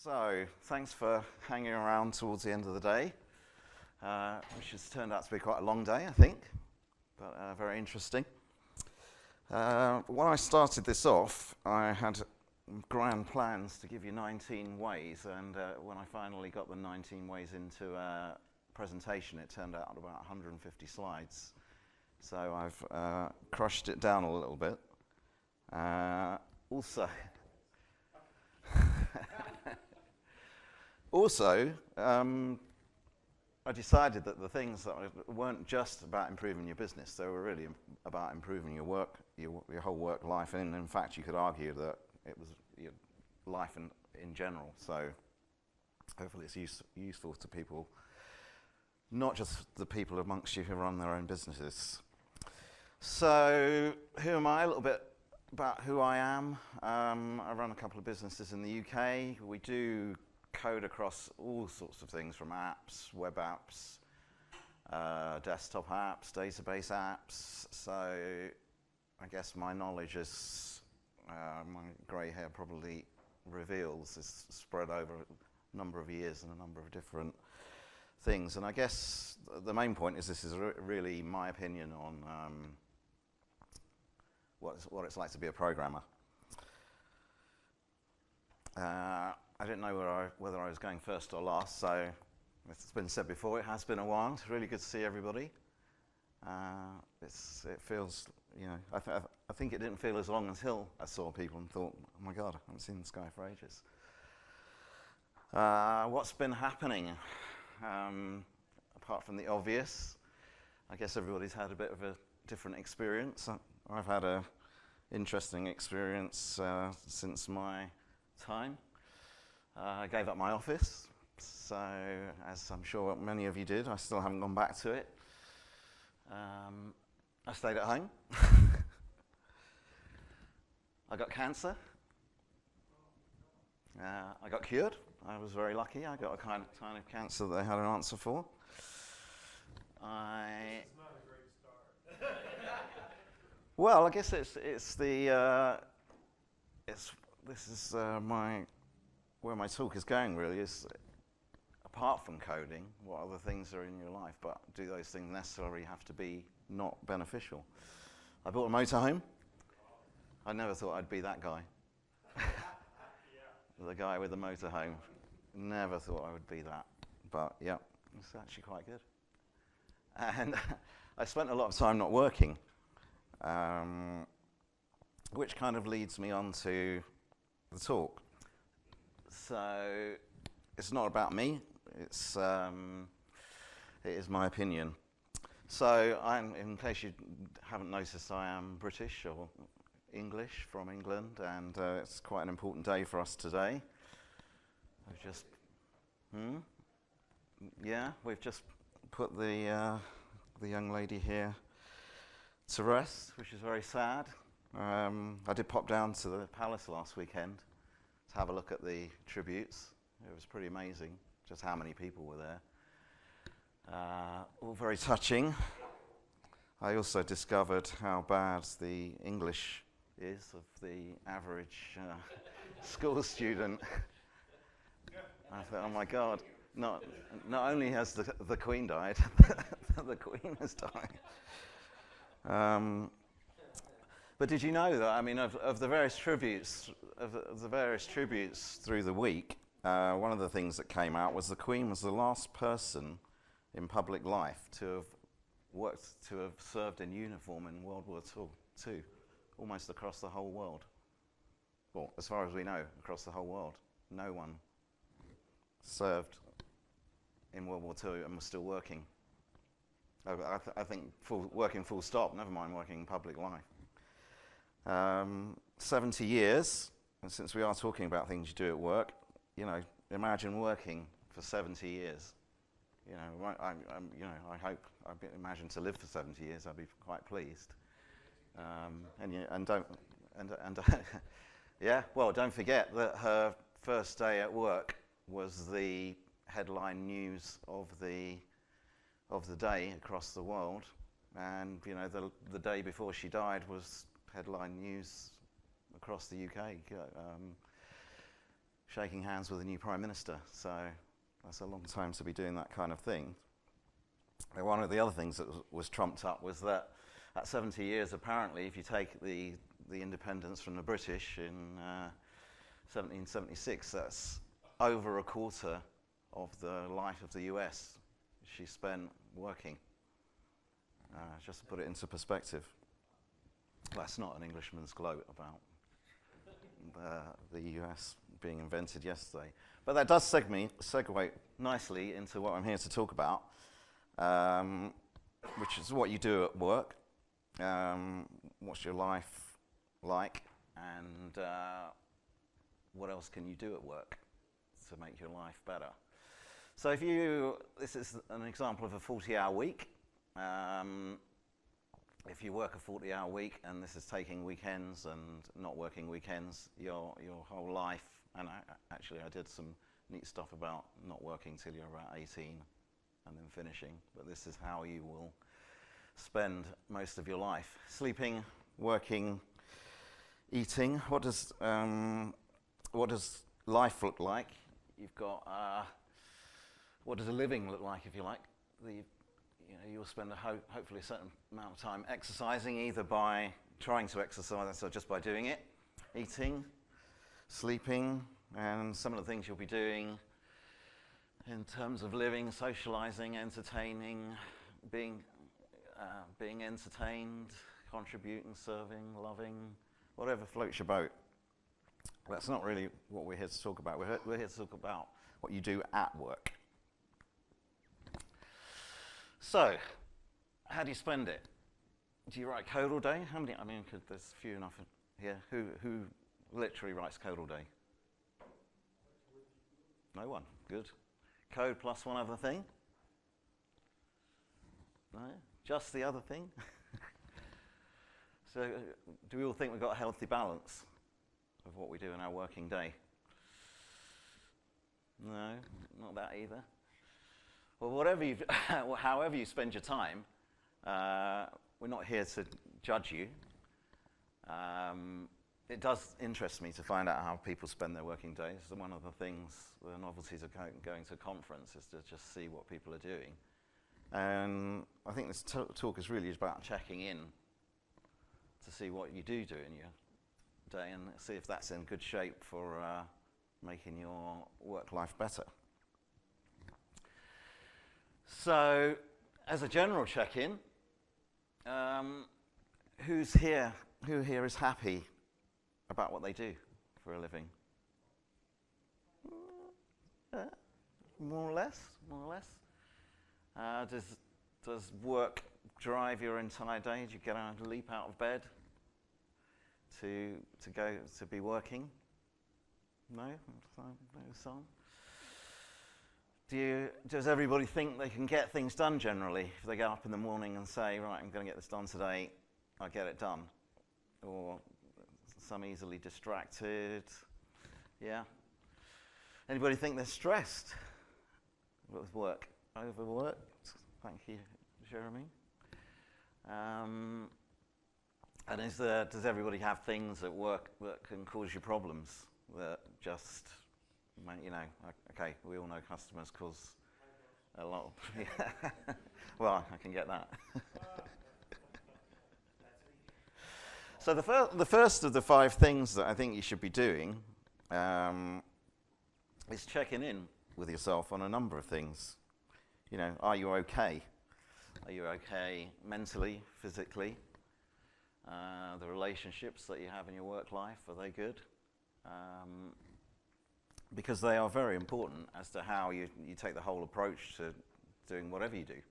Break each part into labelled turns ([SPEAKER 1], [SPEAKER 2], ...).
[SPEAKER 1] So, thanks for hanging around towards the end of the day, which has turned out to be quite a long day, I think, but very interesting. When I started this off, I had grand plans to give you 19 ways, and when I finally got the 19 ways into a presentation, it turned out about 150 slides. So I've crushed it down a little bit. Also, I decided that the things that weren't just about improving your business, they were really about improving your work, your whole work life, and in fact you could argue that it was your life in general. So hopefully it's useful to people, not just the people amongst you who run their own businesses. So who am I? A little bit about who I am. I run a couple of businesses in the UK. We do code across all sorts of things, from apps, web apps, desktop apps, database apps. So I guess my knowledge is, my grey hair probably reveals, is spread over a number of years and a number of different things. And I guess the main point is this is really my opinion on what it's like to be a programmer. I didn't know whether I was going first or last, so it's been said before, it has been a while. It's really good to see everybody. It feels, you know, I think it didn't feel as long until I saw people and thought, oh my God, I haven't seen this guy for ages. What's been happening? Apart from the obvious, I guess everybody's had a bit of a different experience. I've had an interesting experience since my time. I gave up my office, so as I'm sure many of you did, I still haven't gone back to it. I stayed at home. I got cancer. I got cured. I was very lucky. I got a kind of cancer that they had an answer for.
[SPEAKER 2] It's not a great start.
[SPEAKER 1] Well, I guess this is where my talk is going, really, is apart from coding, what other things are in your life, but do those things necessarily have to be not beneficial? I bought a motorhome. I never thought I'd be that guy. The guy with the motorhome. Never thought I would be that, but yeah, it's actually quite good. And I spent a lot of time not working, which kind of leads me on to the talk. So it's not about me, it is my opinion. So in case you haven't noticed, I am British or English from England, and it's quite an important day for us today. We've just put the young lady here to rest, which is very sad. I did pop down to the palace last weekend to have a look at the tributes. It was pretty amazing just how many people were there. All very touching. I also discovered how bad the English is of the average school student. I thought, oh my God, not only has the Queen died, the Queen has died. But did you know that, I mean, of the various tributes, through the week, one of the things that came out was the Queen was the last person in public life to have served in uniform in World War II, almost across the whole world. Well, as far as we know, across the whole world, no one served in World War II and was still working. I think working full stop, never mind working in public life. 70 years, and since we are talking about things you do at work, you know, imagine working for 70 years. You know, I hope imagine to live for 70 years. I'd be quite pleased. Don't forget that her first day at work was the headline news of the day across the world, and you know, the day before she died was headline news across the UK. shaking hands with a new Prime Minister. So that's a long time to be doing that kind of thing. And one of the other things that was trumped up was that at 70 years, apparently, if you take the independence from the British in 1776, that's over a quarter of the life of the US she spent working. Just to put it into perspective. That's not an Englishman's gloat about the US being invented yesterday. But that does segue nicely into what I'm here to talk about, which is what you do at work, what's your life like, and what else can you do at work to make your life better. So this is an example of a 40-hour week. If you work a 40-hour week, and this is taking weekends and not working weekends, your whole life, and actually I did some neat stuff about not working till you're about 18 and then finishing, but this is how you will spend most of your life. Sleeping, working, eating. What does life look like? You've got, what does a living look like, if you like? You'll spend hopefully a certain amount of time exercising, either by trying to exercise or just by doing it, eating, sleeping, and some of the things you'll be doing in terms of living, socializing, entertaining, being entertained, contributing, serving, loving, whatever floats your boat. That's not really what we're here to talk about. We're here to talk about what you do at work. So, how do you spend it? Do you write code all day? How many? I mean, there's few enough here. Who literally writes code all day? No one. Good. Code plus one other thing? No? Just the other thing? So, do we all think we've got a healthy balance of what we do in our working day? No, not that either. Well, however you spend your time, we're not here to judge you. It does interest me to find out how people spend their working days. So one of the things, the novelties of going to a conference is to just see what people are doing. And I think this talk is really about checking in to see what you do in your day and see if that's in good shape for making your work life better. So, as a general check-in, who here is happy about what they do for a living? More or less. Does work drive your entire day? Do you get out, leap out of bed to go to be working? No some. Does everybody think they can get things done generally? If they get up in the morning and say, right, I'm going to get this done today, I'll get it done. Or some easily distracted. Yeah. Anybody think they're stressed with work? Overworked? Thank you, Jeremy. And does everybody have things at work that can cause you problems? That just, okay, we all know customers cause a lot of, well, I can get that. So the first of the 5 things that I think you should be doing is checking in with yourself on a number of things. Are you okay? Are you okay mentally, physically? The relationships that you have in your work life, are they good? Because they are very important as to how you take the whole approach to doing whatever you do.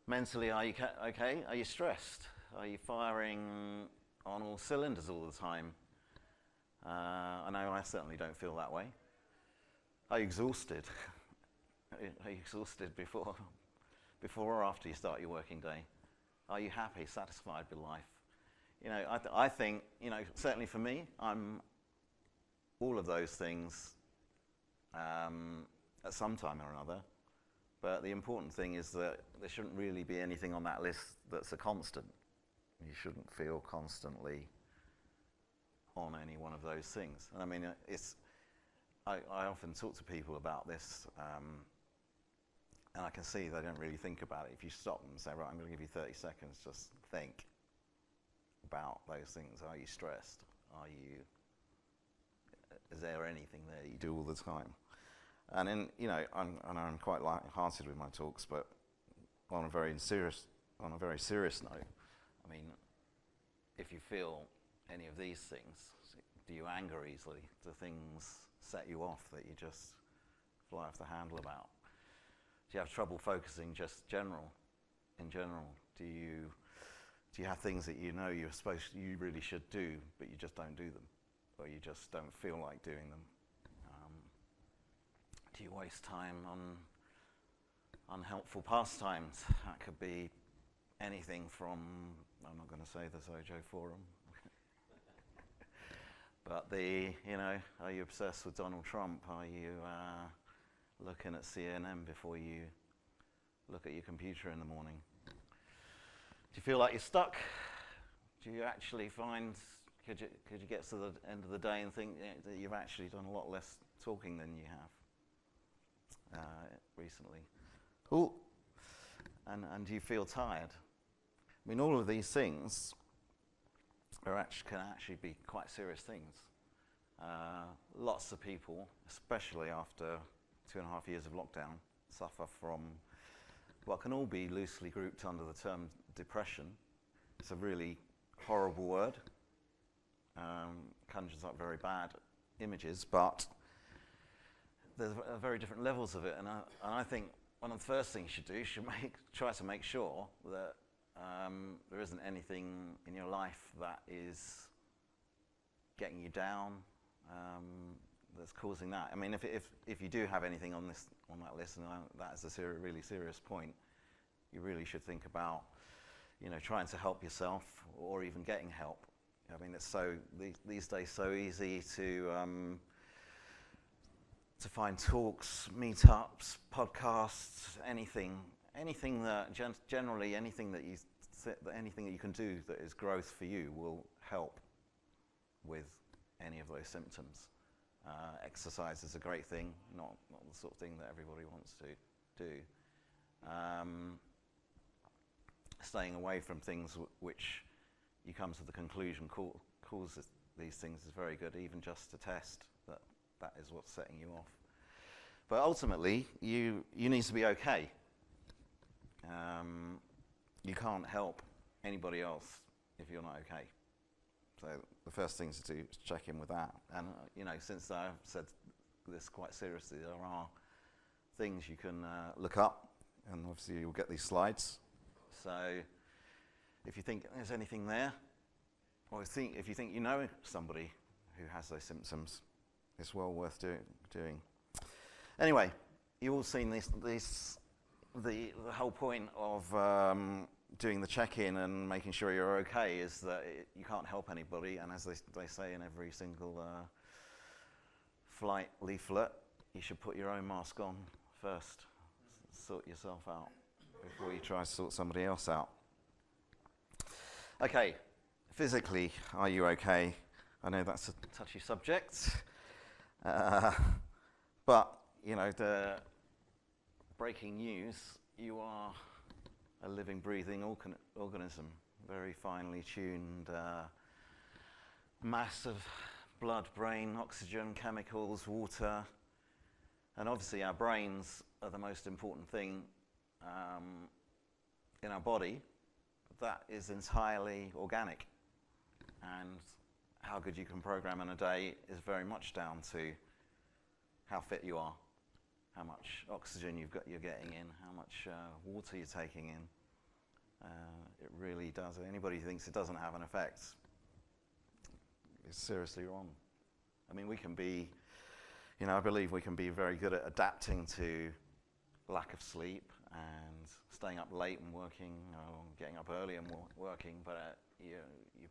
[SPEAKER 1] Mentally, are you okay? Are you stressed? Are you firing on all cylinders all the time? I know I certainly don't feel that way. Are you exhausted? Are you exhausted before or after you start your working day? Are you happy, satisfied with life? I think, certainly for me, I'm all of those things at some time or another. But the important thing is that there shouldn't really be anything on that list that's a constant. You shouldn't feel constantly on any one of those things. And I mean, I often talk to people about this, and I can see they don't really think about it. If you stop and say, right, I'm going to give you 30 seconds, just think about those things. Are you stressed? Is there anything there you do all the time? And then, you know, I'm quite light-hearted with my talks, but on a very serious note, I mean, if you feel any of these things, do you anger easily? Do things set you off that you just fly off the handle about? Do you have trouble focusing in general? Do you have things that you know you really should do, but you just don't do them, or you just don't feel like doing them? Do you waste time on unhelpful pastimes? That could be anything from, I'm not going to say the Xojo forum, but are you obsessed with Donald Trump? Are you looking at CNN before you look at your computer in the morning? Do you feel like you're stuck? Do you actually find, could you get to the end of the day and think that you've actually done a lot less talking than you have recently? Ooh. And do you feel tired? I mean, all of these things can actually be quite serious things. Lots of people, especially after 2.5 years of lockdown, suffer from what can all be loosely grouped under the term depression. It's a really horrible word. Conjures up very bad images, but there's very different levels of it. And I think one of the first things you should do, you should try to make sure that there isn't anything in your life that is getting you down, that's causing that. I mean, if you do have anything on that list, and that is a really serious point, you really should think about, trying to help yourself or even getting help. I mean, it's these days so easy to find talks, meetups, podcasts, anything that generally anything that you can do that is growth for you will help with any of those symptoms. Exercise is a great thing, not the sort of thing that everybody wants to do. Staying away from things which you come to the conclusion causes these things is very good, even just to test that is what's setting you off. But ultimately, you need to be okay. You can't help anybody else if you're not okay. So the first thing to do is check in with that. And since I've said this quite seriously, there are things you can look up, and obviously you'll get these slides. So if you think there's anything there, or if you think you know somebody who has those symptoms, it's well worth doing. Anyway, you've all seen the whole point of doing the check-in and making sure you're okay is that you can't help anybody, and as they say in every single flight leaflet, you should put your own mask on first, sort yourself out before you try to sort somebody else out. Okay, physically, are you okay? I know that's a touchy subject, but the breaking news, you are a living, breathing organism, very finely tuned mass of blood, brain, oxygen, chemicals, water, and obviously our brains are the most important thing in our body. That is entirely organic, and how good you can program in a day is very much down to how fit you are, how much oxygen you're getting in, how much water you're taking in. It really does. Anybody who thinks it doesn't have an effect is seriously wrong. I mean, we can be, I believe we can be very good at adapting to lack of sleep and staying up late and working, or getting up early and working, but you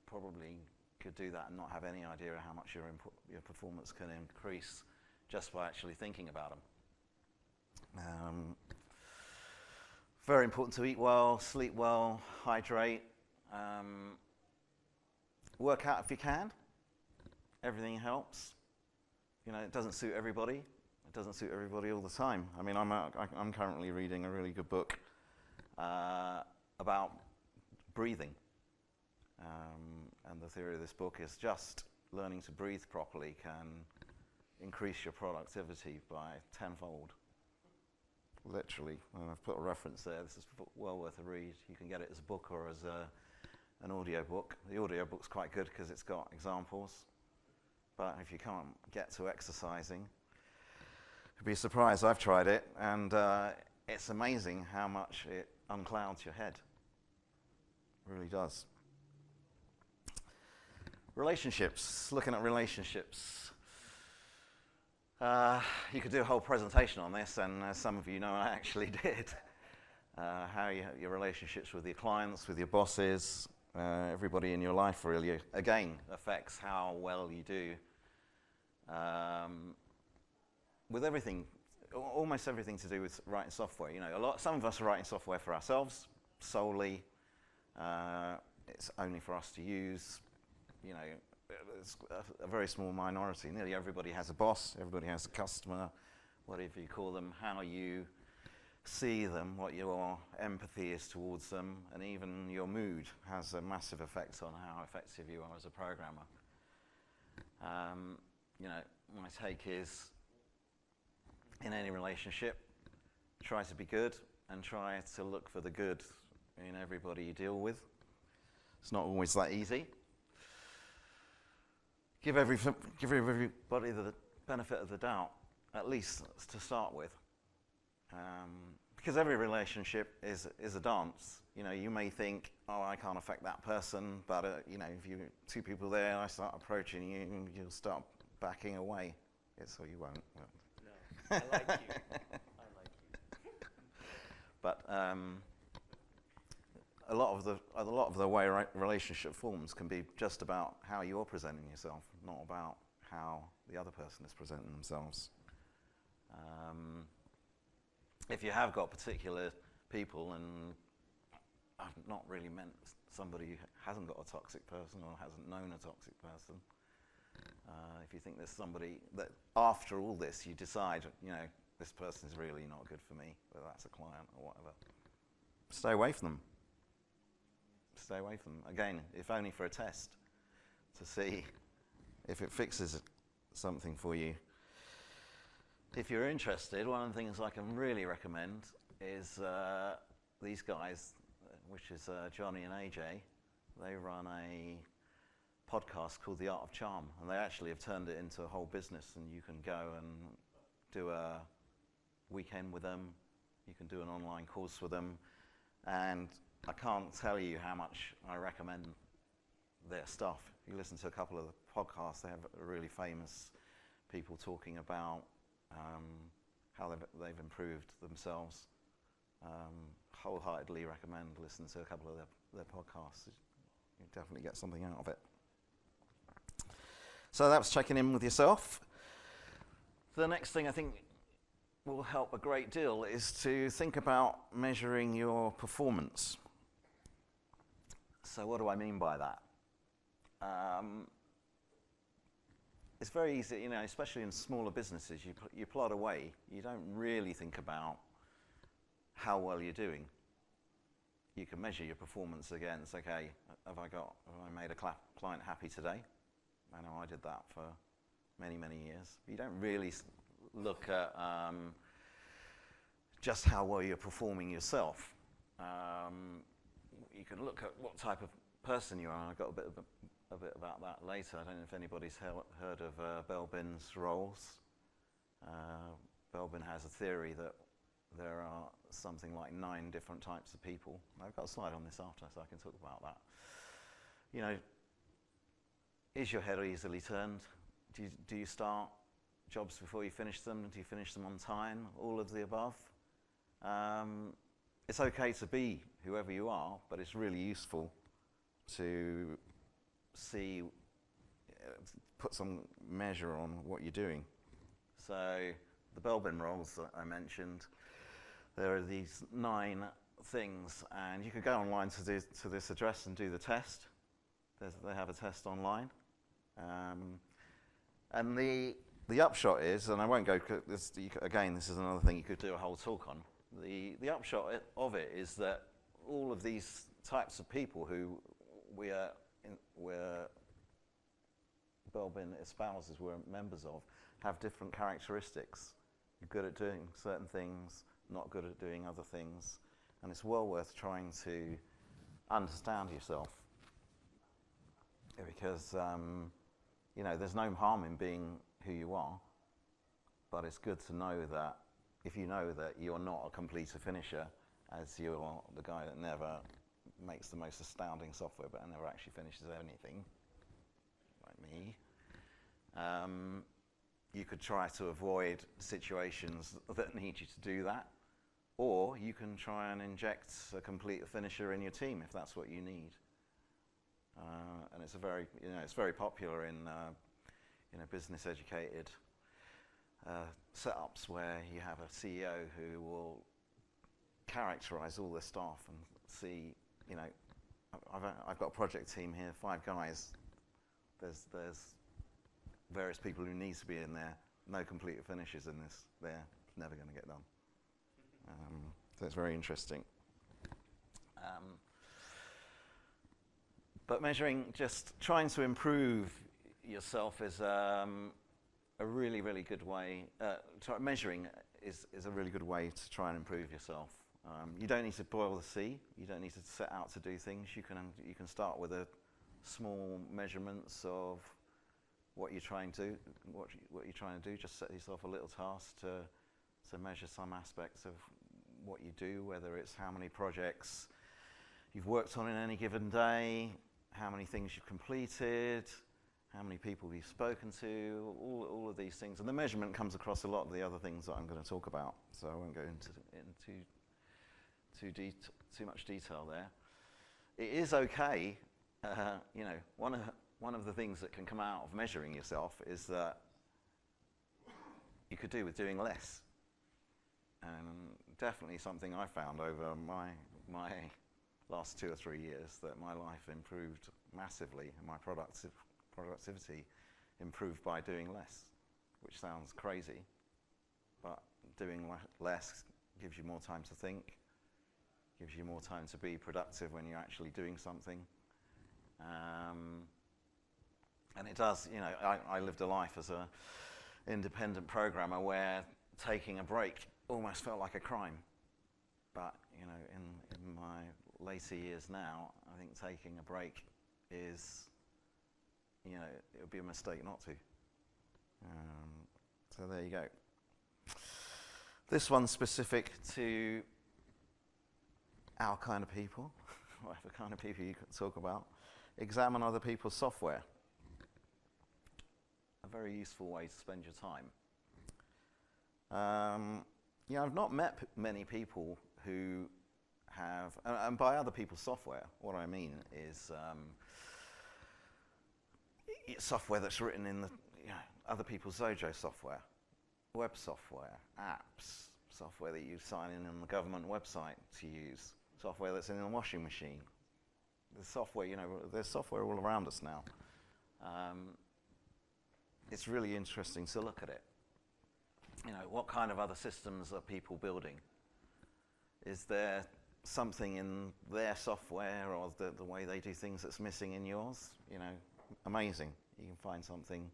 [SPEAKER 1] probably could do that and not have any idea of how much your performance can increase just by actually thinking about them. Very important to eat well, sleep well, hydrate, work out if you can. everything helps. You know, it doesn't suit everybody. It doesn't suit everybody all the time. I mean, I'm currently reading a really good book about breathing. And the theory of this book is just learning to breathe properly can increase your productivity by tenfold. Literally. And I've put a reference there. This is well worth a read. You can get it as a book or as an audio book. The audio book's quite good because it's got examples. But if you can't get to exercising, you'd be surprised. I've tried it, and it's amazing how much it unclouds your head. It really does. Relationships. Looking at relationships. You could do a whole presentation on this, and as some of you know, I actually did. How your relationships with your clients, with your bosses, everybody in your life really, again, affects how well you do. With everything, almost everything to do with writing software. You know, some of us are writing software for ourselves solely. It's only for us to use. You know, it's a very small minority. Nearly everybody has a boss. Everybody has a customer, whatever you call them. How you see them, what your empathy is towards them, and even your mood has a massive effect on how effective you are as a programmer. You know, my take is, in any relationship, try to be good and try to look for the good in everybody you deal with. It's not always that easy. Give everybody the benefit of the doubt, at least to start with. Because every relationship is a dance. You know, you may think, oh, I can't affect that person, but you know, if you two people there, I start approaching you, you'll start backing away. So you won't.
[SPEAKER 2] No, I like you. I like you.
[SPEAKER 1] But a lot of the way relationship forms can be just about how you're presenting yourself, not about how the other person is presenting themselves. If you have got particular people, and I've not really meant somebody who hasn't got a toxic person or hasn't known a toxic person. If you think there's somebody that after all this you decide, you know, this person is really not good for me, whether that's a client or whatever, stay away from them. Stay away from them. Again, if only for a test, to see if it fixes something for you. If you're interested, one of the things I can really recommend is these guys, which is Johnny and AJ. They run a podcast called The Art of Charm, and they actually have turned it into a whole business, and you can go and do a weekend with them. You can do an online course with them, and I can't tell you how much I recommend their stuff. If you listen to a couple of the podcasts, they have really famous people talking about how they've improved themselves. Wholeheartedly recommend listening to a couple of their podcasts. You definitely get something out of it. So that's checking in with yourself. The next thing I think will help a great deal is to think about measuring your performance. So what do I mean by that? It's very easy, you know, especially in smaller businesses, you plod away. You don't really think about how well you're doing. You can measure your performance against, okay, have I made a client happy today? I know I did that for many, many years. You don't really look at just how well you're performing yourself. You can look at what type of person you are. I've got a bit about that later. I don't know if anybody's heard of Belbin's roles. Belbin has a theory that there are something like 9 different types of people. I've got a slide on this after, so I can talk about that. You know, is your head easily turned? Do you start jobs before you finish them? Do you finish them on time? All of the above. It's okay to be whoever you are, but it's really useful to see, put some measure on what you're doing. So the Belbin roles that I mentioned, there are these 9 things, and you could go online to this address and do the test. They have a test online. And the upshot is, and I won't go, again, this is another thing you could do a whole talk on. The upshot of it is that all of these types of people who we're Belbin espouses, we're members of, have different characteristics. You're good at doing certain things, not good at doing other things, and it's well worth trying to understand yourself, because there's no harm in being who you are, but it's good to know that if you know that you're not a completer finisher, as you're the guy that never makes the most astounding software but never actually finishes anything, like me, you could try to avoid situations that need you to do that, or you can try and inject a complete finisher in your team if that's what you need. And it's it's very popular in business educated setups where you have a CEO who will characterize all the staff and see, I've got a project team here, 5 guys. There's various people who need to be in there. No complete finishes in this. They're never going to get done. So it's very interesting. But measuring, just trying to improve yourself is a really, really good way. Measuring is a really good way to try and improve yourself. You don't need to boil the sea. You don't need to set out to do things. You can start with a small measurements of what you're trying to do. Just set yourself a little task to measure some aspects of what you do, whether it's how many projects you've worked on in any given day, how many things you've completed, how many people you've spoken to, all of these things. And the measurement comes across a lot of the other things that I'm going to talk about, so I won't go into too much detail there. It is okay, one of the things that can come out of measuring yourself is that you could do with doing less. And definitely something I found over my last 2 or 3 years, that my life improved massively and my productivity improved by doing less, which sounds crazy, but doing less gives you more time to think, gives you more time to be productive when you're actually doing something. And it does, I lived a life as an independent programmer where taking a break almost felt like a crime. But, in my later years now, I think taking a break is, it would be a mistake not to. So there you go. This one's specific to our kind of people, whatever kind of people you could talk about. Examine other people's software. A very useful way to spend your time. I've not met many people who have, and by other people's software, what I mean is software that's written in other people's Xojo software, web software, apps, software that you sign in on the government website to use, software that's in a washing machine. There's software all around us now. It's really interesting to look at it. What kind of other systems are people building? Is there something in their software or the way they do things that's missing in yours? Amazing. You can find something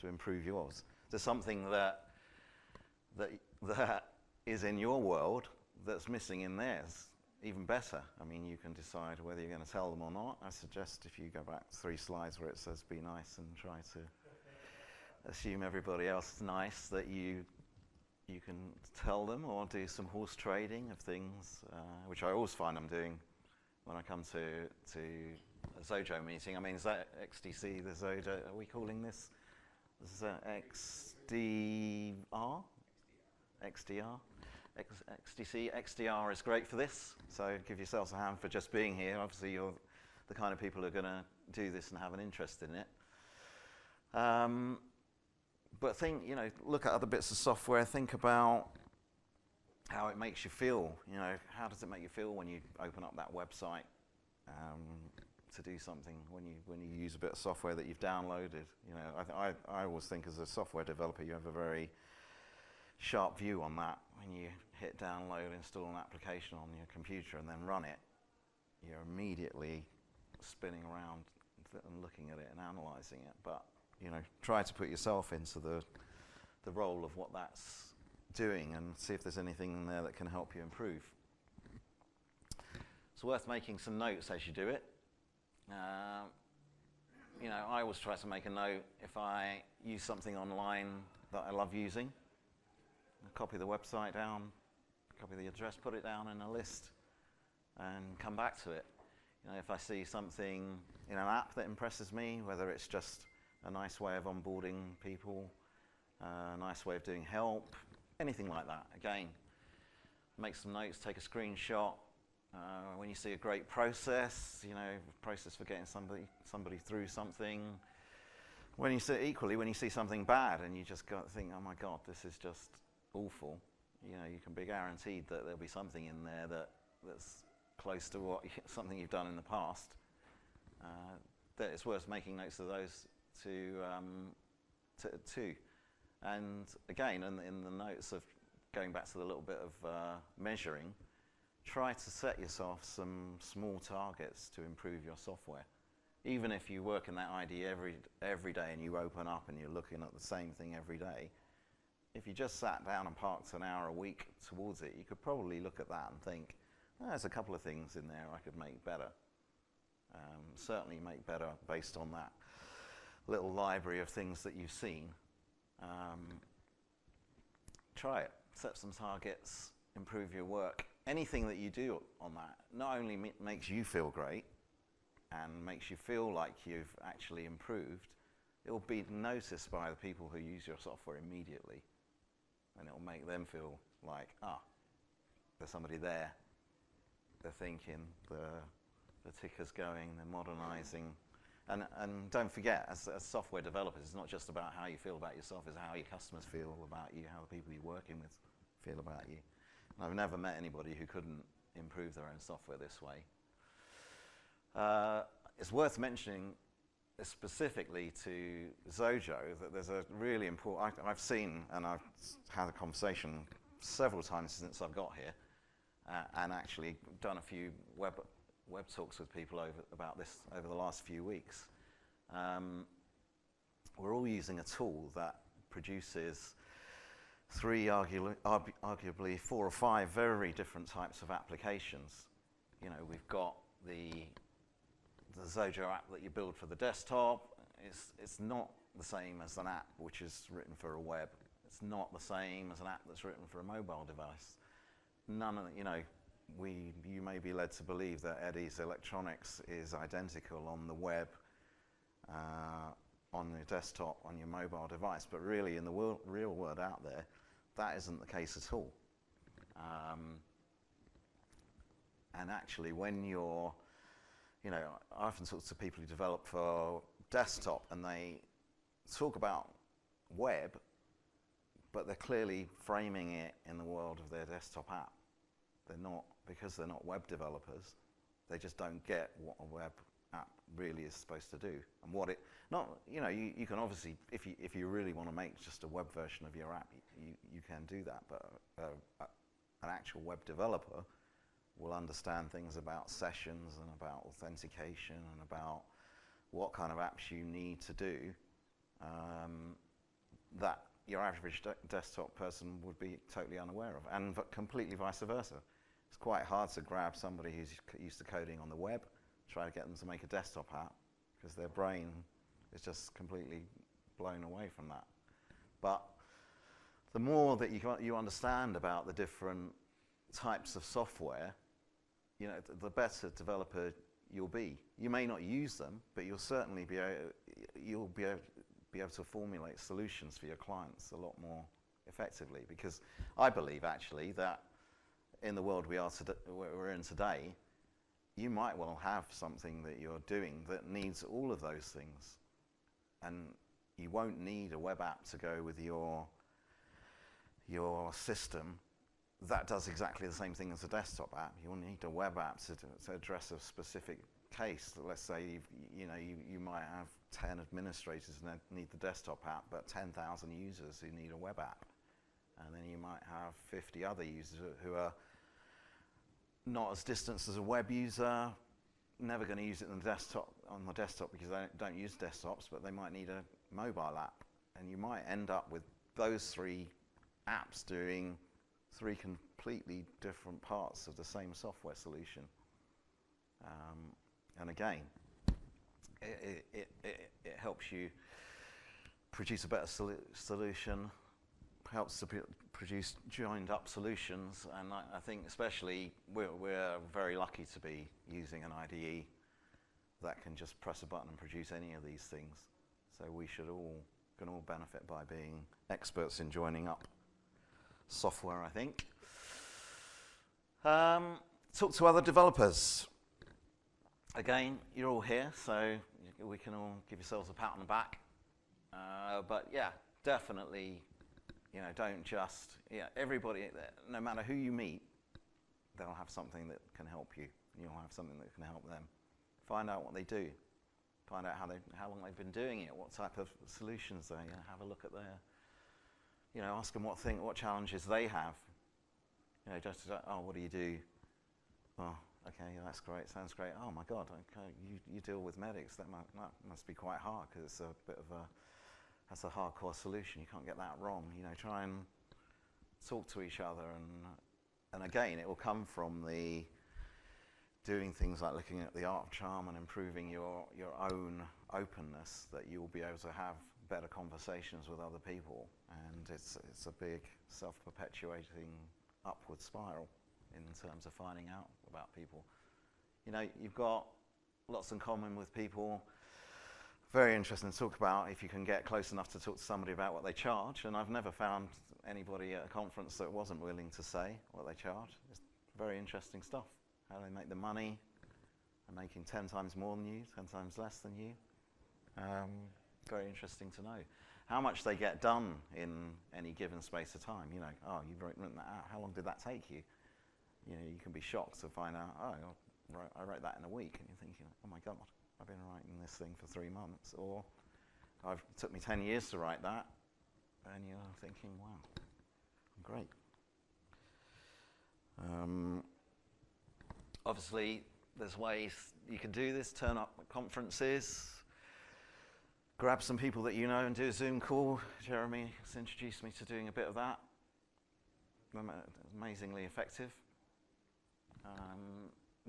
[SPEAKER 1] to improve yours. There's something that is in your world that's missing in theirs. Even better. I mean, you can decide whether you're going to tell them or not. I suggest if you go back 3 slides where it says be nice and try to assume everybody else is nice, that you can tell them or do some horse trading of things, which I always find I'm doing when I come to a Xojo meeting. I mean, is that XDC, the Xojo, are we calling this? This is XDR? XDR? XDC, XDR is great for this, so give yourselves a hand for just being here. Obviously, you're the kind of people who are going to do this and have an interest in it. But look at other bits of software. Think about how it makes you feel. How does it make you feel when you open up that website? to do something when you use a bit of software that you've downloaded. You know, I always think as a software developer you have a very sharp view on that. When you hit download, install an application on your computer and then run it, you're immediately spinning around and looking at it and analysing it. But you know, try to put yourself into the role of what that's doing and see if there's anything in there that can help you improve. It's worth making some notes as you do it. You know, I always try to make a note if I use something online that I love using. Copy the website down, copy the address, put it down in a list, and come back to it. You know, if I see something in an app that impresses me, whether it's just a nice way of onboarding people, a nice way of doing help, anything like that, again, make some notes, take a screenshot. When you see a great process, you know, process for getting somebody through something. When you see something bad and you just think, oh my God, this is just awful. You know, you can be guaranteed that there'll be something in there that's close to something you've done in the past. That it's worth making notes of those too. And again, in the notes of going back to the little bit of measuring, try to set yourself some small targets to improve your software. Even if you work in that idea every day and you open up and you're looking at the same thing every day, if you just sat down and parked an hour a week towards it, you could probably look at that and think, oh, there's a couple of things in there I could make better. Certainly make better based on that little library of things that you've seen. Try it, set some targets, improve your work. Anything that you do on that not only makes you feel great and makes you feel like you've actually improved, it will be noticed by the people who use your software immediately. And it will make them feel like, there's somebody there. They're thinking, the ticker's going, they're modernising. And don't forget, as software developers, it's not just about how you feel about yourself, it's how your customers feel about you, how the people you're working with feel about you. And I've never met anybody who couldn't improve their own software this way. It's worth mentioning specifically to Xojo that there's a really important, I've seen and I've had a conversation several times since I've got here and actually done a few web talks with people about this over the last few weeks. We're all using a tool that produces arguably 4 or 5 very different types of applications. You know, we've got the Xojo app that you build for the desktop. It's not the same as an app which is written for a web. It's not the same as an app that's written for a mobile device. None of you know, you may be led to believe that Eddie's electronics is identical on the web, on your desktop, on your mobile device, but really in the real world out there, that isn't the case at all. And actually, when you're, you know, I often talk to people who develop for desktop and they talk about web, but they're clearly framing it in the world of their desktop app. They're not, because they're not web developers, they just don't get what a web app really is supposed to do. And what it, not, you know, you can obviously, if you really want to make just a web version of your app, you can do that, but an actual web developer will understand things about sessions and about authentication and about what kind of apps you need to do that your average desktop person would be totally unaware of, and completely vice versa. It's quite hard to grab somebody who's used to coding on the web, try to get them to make a desktop app, because their brain is just completely blown away from that. But the more that you understand about the different types of software, you know, the better developer you'll be. You may not use them, but you'll certainly be able to formulate solutions for your clients a lot more effectively. Because I believe actually that in the world we're in today, you might well have something that you're doing that needs all of those things, and you won't need a web app to go with your system that does exactly the same thing as a desktop app. You'll need a web app to address a specific case. Let's say you might have 10 administrators that need the desktop app, but 10,000 users who need a web app. And then you might have 50 other users who are not as distant as a web user, never going to use it on the desktop because they don't use desktops, but they might need a mobile app. And you might end up with those 3 apps doing 3 completely different parts of the same software solution. And again, it helps you produce a better solution, helps to produce joined up solutions, and I think especially we're very lucky to be using an IDE that can just press a button and produce any of these things. So we can all benefit by being experts in joining up software, I think. Talk to other developers. Again, you're all here, so we can all give yourselves a pat on the back. But yeah, definitely, don't just, everybody, no matter who you meet, they'll have something that can help you, and you'll have something that can help them. Find out what they do. Find out how long they've been doing it, what type of solutions they have. A look at their, ask them what challenges they have. What do you do? Oh, okay, that's great, sounds great. Oh my God, okay, you deal with medics. That must be quite hard because it's a bit of that's a hardcore solution. You can't get that wrong. Try and talk to each other, and again, it will come from the doing things like looking at the art of charm and improving your own openness, that you'll be able to have better conversations with other people, and it's a big self-perpetuating upward spiral in terms of finding out about people. You've got lots in common with people. Very interesting to talk about if you can get close enough to talk to somebody about what they charge, and I've never found anybody at a conference that wasn't willing to say what they charge. It's very interesting stuff. How they make the money. They're making 10 times more than you, 10 times less than you. Very interesting to know. How much they get done in any given space of time. You've written that out. How long did that take you? You can be shocked to find out, I wrote that in a week, and you're thinking, oh my God, I've been writing this thing for 3 months, or it took me 10 years to write that, and you're thinking, wow, great. Obviously, there's ways you can do this. Turn up at conferences, grab some people that you know and do a Zoom call. Jeremy has introduced me to doing a bit of that. Amazingly effective.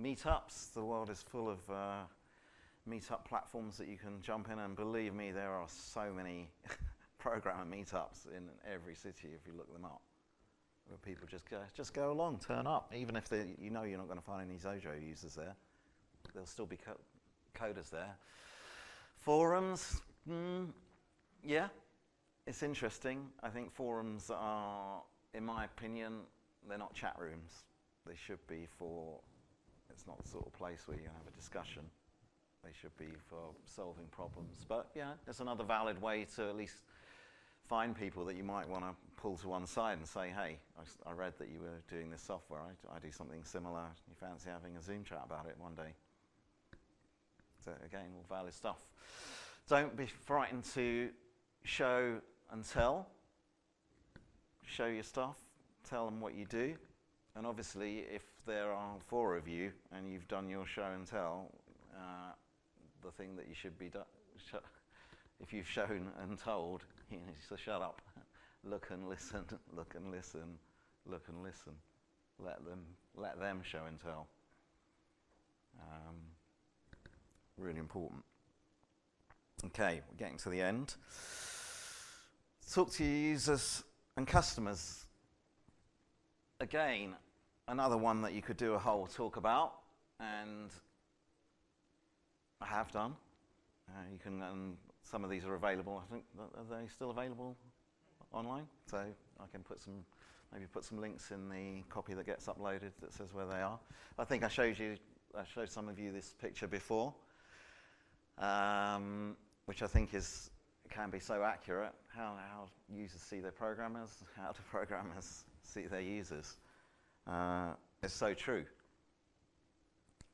[SPEAKER 1] Meetups. The world is full of meetup platforms that you can jump in, and believe me, there are so many programmer meetups in every city if you look them up, where people just go along, turn up, even if you're not going to find any Xojo users there. There'll still be coders there. Forums, yeah, it's interesting. I think forums are, in my opinion, they're not chat rooms. They should be it's not the sort of place where you have a discussion. They should be for solving problems. But yeah, it's another valid way to at least find people that you might want to pull to one side and say, hey, I read that you were doing this software. I do something similar. You fancy having a Zoom chat about it one day? So again, all valid stuff. Don't be frightened to show and tell. Show your stuff. Tell them what you do. And obviously, if there are 4 of you and you've done your show and tell, the thing that you should be if you've shown and told, you need to shut up, look and listen, look and listen, look and listen. Let them show and tell. Really important. Okay, we're getting to the end. Talk to your users and customers. Again, another one that you could do a whole talk about, and I have done. You can, some of these are available. I think, are they still available online? So I can maybe put some links in the copy that gets uploaded that says where they are. I think I showed some of you this picture before, which I think can be so accurate. How users see their programmers, how do programmers see their users? It's so true.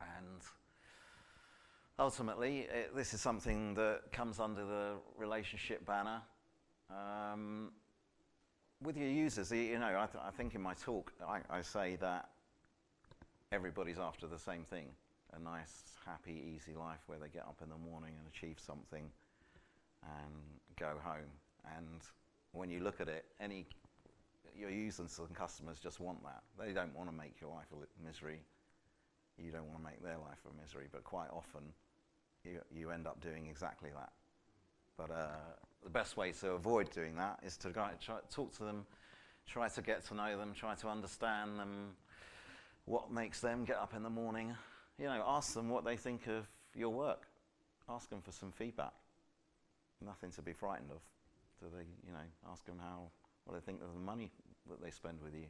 [SPEAKER 1] And ultimately, this is something that comes under the relationship banner. With your users, I think in my talk, I say that everybody's after the same thing, a nice, happy, easy life where they get up in the morning and achieve something and go home. And when you look at it, your users and customers just want that. They don't want to make your life a misery. You don't want to make their life a misery, but quite often you end up doing exactly that. But the best way to avoid doing that is to try to talk to them, try to get to know them, try to understand them, what makes them get up in the morning. Ask them what they think of your work. Ask them for some feedback. Nothing to be frightened of. Do they, ask them what they think of the money that they spend with you.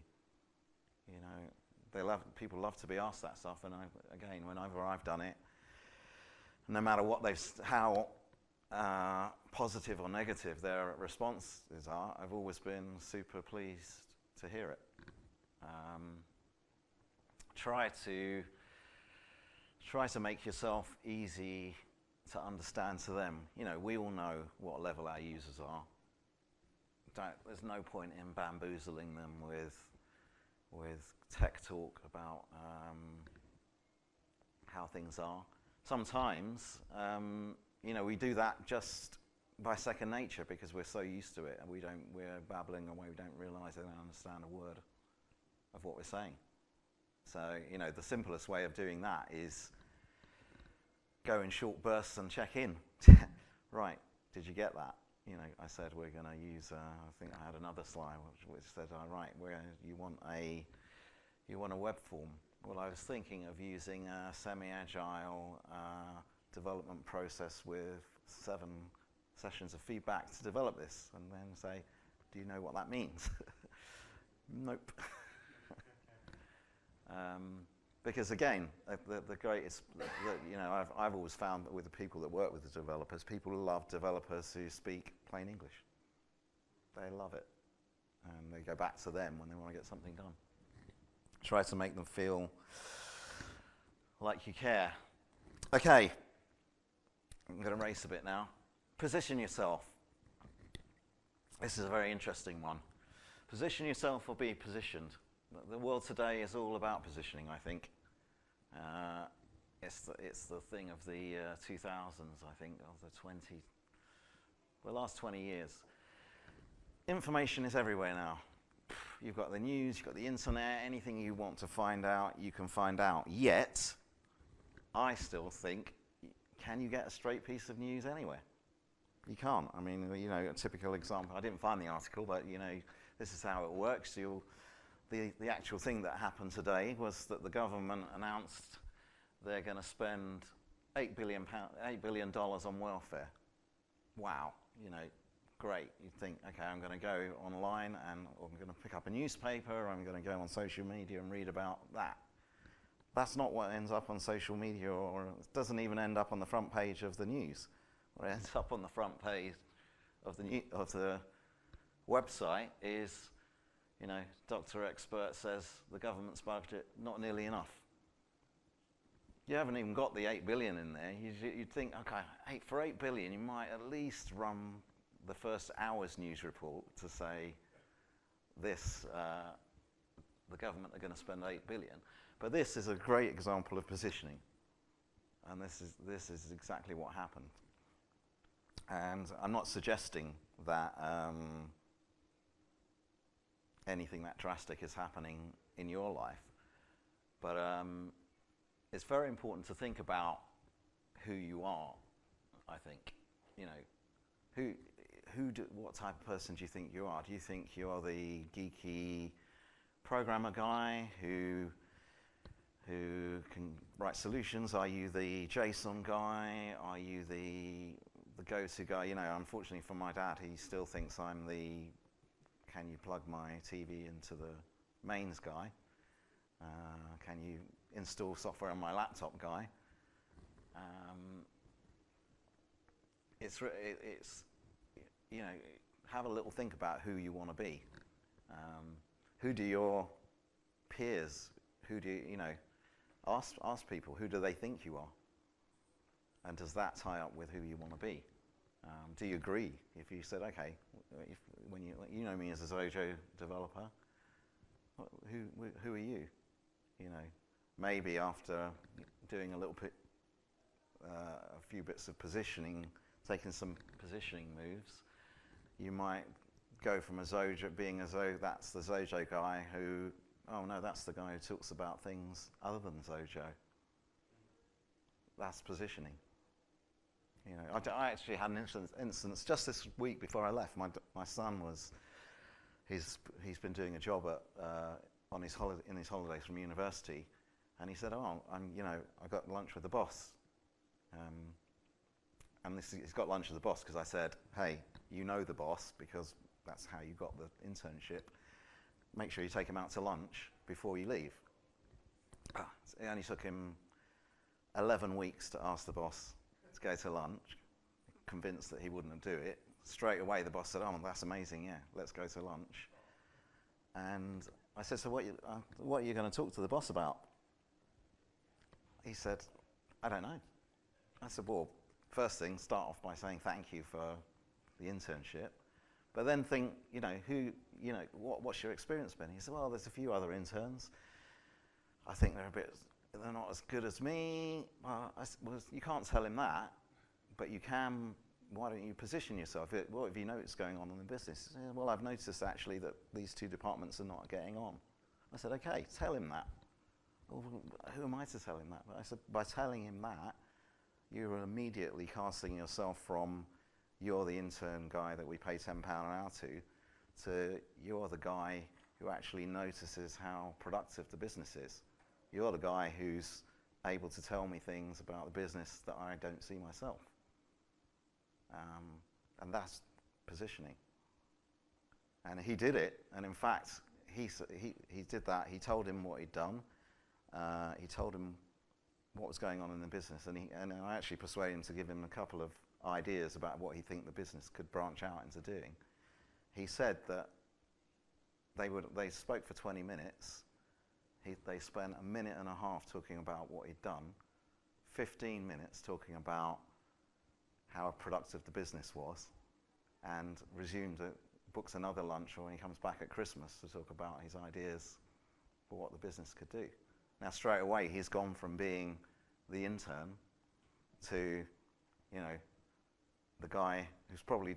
[SPEAKER 1] People love to be asked that stuff, and whenever I've done it, no matter how positive or negative their responses are, I've always been super pleased to hear it. Try to make yourself easy to understand to them. We all know what level our users are. There's no point in bamboozling them with tech talk about how things are. Sometimes, we do that just by second nature because we're so used to it, and we're babbling away. We don't realise they don't understand a word of what we're saying. So, the simplest way of doing that is go in short bursts and check in. Right, did you get that? I said we're going to use. I think I had another slide which said, right, you want a web form. Well, I was thinking of using a semi-agile development process with 7 sessions of feedback to develop this, and then say, do you know what that means? Nope. Because again, the greatest, I've always found that with the people that work with the developers, people love developers who speak plain English. They love it, and they go back to them when they want to get something done. Try to make them feel like you care. Okay, I'm going to race a bit now. Position yourself. This is a very interesting one. Position yourself or be positioned. The world today is all about positioning, I think. It's the thing of the 2000s, I think, of the last 20 years. Information is everywhere now. You've got the news, you've got the internet, anything you want to find out, you can find out. Yet, I still think, can you get a straight piece of news anywhere? You can't. I mean, a typical example, I didn't find the article, but, this is how it works. The actual thing that happened today was that the government announced they're going to spend $8 billion on welfare. Wow, great. You'd think, okay, I'm going to go online and I'm going to pick up a newspaper, I'm going to go on social media and read about that. That's not what ends up on social media, or it doesn't even end up on the front page of the news. What ends up on the front page of the website is, Dr. Expert says the government's budget not nearly enough. You haven't even got the 8 billion in there. You'd think, okay, for 8 billion, you might at least run the first hour's news report to say this, the government are going to spend 8 billion. But this is a great example of positioning. And this is exactly what happened. And I'm not suggesting that anything that drastic is happening in your life. But it's very important to think about who you are, I think. What type of person do you think you are? Do you think you're the geeky programmer guy who can write solutions? Are you the JSON guy? Are you the go-to guy? Unfortunately for my dad, he still thinks I'm the can you plug my TV into the mains guy? Can you install software on my laptop guy? Have a little think about who you want to be. Who do your peers, ask people, who do they think you are? And does that tie up with who you want to be? Do you agree? If you said, okay, when you know me as a Xojo developer, who are you? You know, maybe after doing a few bits of positioning, taking some positioning moves, you might go from a Xojo, being as though that's the Xojo guy who, oh no, that's the guy who talks about things other than Xojo. That's positioning. You know, I actually had an instance just this week before I left. My son he's been doing a job in his holidays from university, and he said, "Oh, I got lunch with the boss." And he's got lunch with the boss because I said, "Hey, you know the boss because that's how you got the internship. Make sure you take him out to lunch before you leave." It only took him 11 weeks to ask the boss to go to lunch, convinced that he wouldn't do it. Straight away the boss said, "Oh, that's amazing, yeah, let's go to lunch." And I said, "So what are you going to talk to the boss about?" He said, "I don't know." I said, "Well, first thing, start off by saying thank you for the internship, but then think, what's your experience been?" He said, "Well, there's a few other interns. I think they're not as good as me." Well, you can't tell him that, but you can. Why don't you position yourself? What have you noticed going on in the business? He said, "Well, I've noticed actually that these two departments are not getting on." I said, "Okay, tell him that." "Well, who am I to tell him that?" But I said, by telling him that, you're immediately casting yourself from you're the intern guy that we pay £10 an hour to you're the guy who actually notices how productive the business is. You're the guy who's able to tell me things about the business that I don't see myself. And that's positioning. And he did it, and in fact, he did that. He told him what he'd done. He told him what was going on in the business, and I actually persuaded him to give him a couple of ideas about what he think the business could branch out into doing. He said that they spoke for 20 minutes. They spent a minute and a half talking about what he'd done, 15 minutes talking about how productive the business was, and books another lunch when he comes back at Christmas to talk about his ideas for what the business could do. Now, straight away, he's gone from being the intern to, the guy who's probably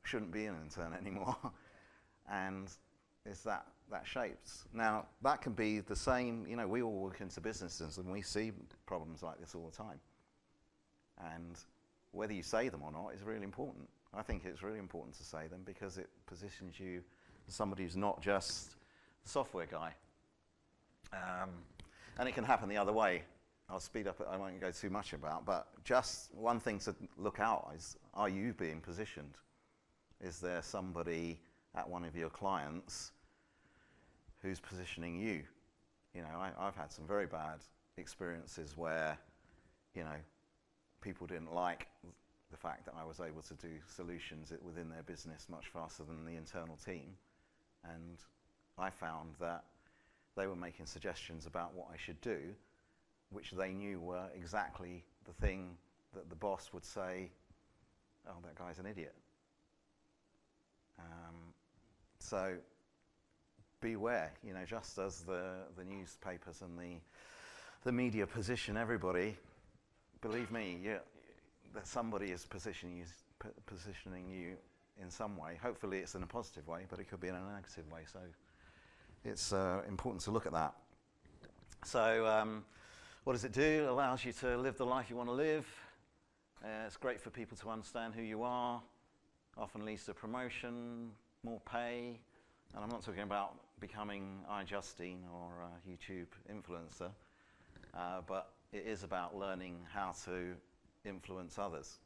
[SPEAKER 1] shouldn't be an intern anymore, and it's that shapes. Now, that can be the same. We all walk into businesses and we see problems like this all the time, and whether you say them or not is really important. I think it's really important to say them because it positions you as somebody who's not just a software guy. And it can happen the other way. I'll speed up, I won't go too much about, but just one thing to look out is, are you being positioned? Is there somebody at one of your clients who's positioning you? I've had some very bad experiences where, people didn't like the fact that I was able to do solutions within their business much faster than the internal team. And I found that they were making suggestions about what I should do, which they knew were exactly the thing that the boss would say, "Oh, that guy's an idiot." So beware, just as the newspapers and the media position everybody, believe me, that somebody is positioning you in some way. Hopefully it's in a positive way, but it could be in a negative way. So it's important to look at that. So what does it do? It allows you to live the life you want to live. It's great for people to understand who you are. Often leads to promotion, more pay. And I'm not talking about becoming iJustine or a YouTube influencer, but it is about learning how to influence others.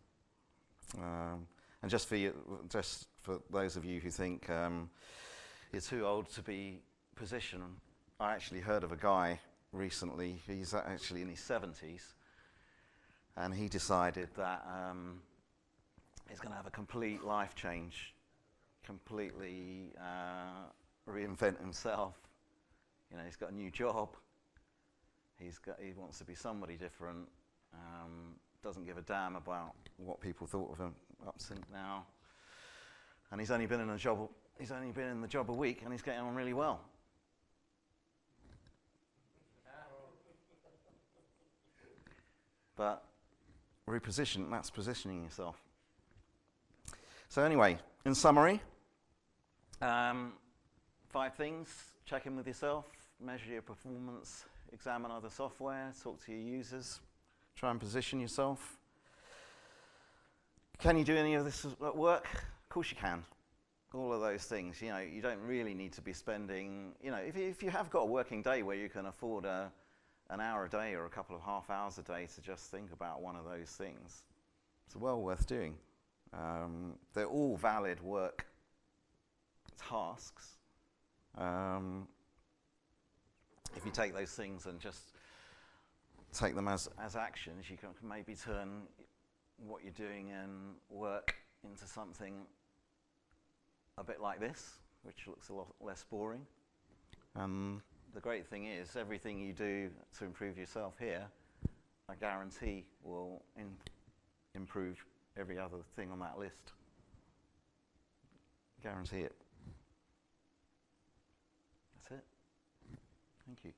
[SPEAKER 1] And just for those of you who think you're too old to be positioned, I actually heard of a guy recently. He's actually in his 70s, and he decided that he's going to have a complete life change, completely reinvent himself. He's got a new job. He wants to be somebody different. doesn't give a damn about what people thought of him up to now. And he's only been in the job a week, and he's getting on really well. But that's positioning yourself. So anyway, in summary, 5 things: check in with yourself, measure your performance, examine other software, talk to your users, try and position yourself. Can you do any of this at work? Of course you can. All of those things, you don't really need to be spending, if you have got a working day where you can afford an hour a day or a couple of half hours a day to just think about one of those things, it's well worth doing. They're all valid work tasks. If you take those things and just take them as actions, you can maybe turn what you're doing in work into something a bit like this, which looks a lot less boring. The great thing is, everything you do to improve yourself here, I guarantee will improve every other thing on that list. Guarantee it. That's it. Thank you.